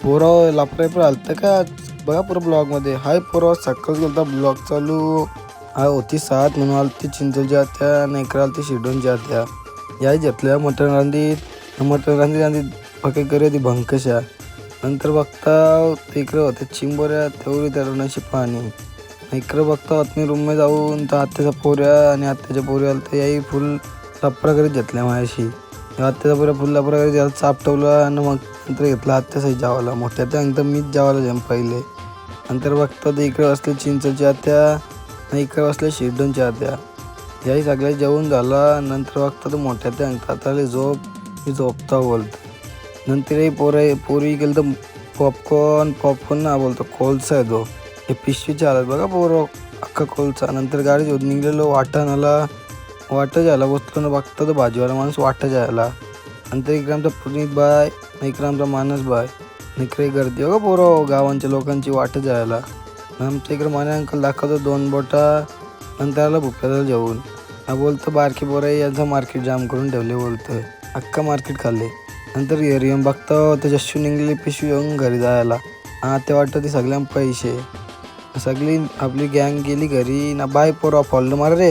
पोरं लापरे पण आलतं का बघा पुरं ब्लॉगमध्ये. हाय पोरं सकाळच गेलता ब्लॉग चालू. हा होती 7 म्हणून आलती चिंचोलच्या आत्या आणि इकडे आलती शिरडोनच्या आत्या. याय घेतल्या मटण रांधीत पके करे ती भंकशा. नंतर बघता तिकडे होते चिंबोऱ्या तेवढी तरुणाशी पाणी. इकडं बघता आत्मी रूममध्ये जाऊन तर आत्याच्या पोऱ्या आणि आत्याच्या पोऱ्या आलं तर याही फुल लपरा करीत घेतल्या माझ्याशी. आत्याचा पोऱ्या फुल लपरा करीत याला चापटवलं आणि मग नंतर घेतला आत्यासाठी जेवायला. मोठ्या त्या नंतर मीच जेवायला जेम पहिले. नंतर बघता तर इकडे असले चिंचोच्या आत्या आणि इकडे असले शिरडोनच्या आत्या. याही सगळ्या जेवण झाला. नंतर बघता तर मोठ्या त्या अंगतात आले झोप. मी झोपता बोलतो. नंतर ही पोरी गेलं तर पॉपकॉर्न ना बोलतो कोलसा आहे तो. हे पिशवीच्या आलात बघा पोरं अख्खा कोलसा. नंतर गाडी घेऊन निघलेलो वाटा जायला बसलो ना. बघता तर भाजीवाला माणूस वाटा जायला. नंतर इकडे आमचा पुनीत बाय इकडे आमचा मानस बाय. इकडे गर्दी बघा पोरं गावांच्या लोकांची वाटा जायला. आमच्या इकडे माने अंकल दाखवतो 2 बोटा. नंतर आला भुक्याला जेवून. हा बोलतो बारकी पोरं यांचं मार्केट जाम करून ठेवले बोलतं. अख्खा मार्केट खाल्ले. नंतर घरी येऊन बघता तर जशी निघली पिशवी येऊन घरी जायला. ते वाटतं ती सगळ्यांना पैसे. सगळी आपली गँग गेली घरी ना. बाय पोरा फॉलो मारा रे.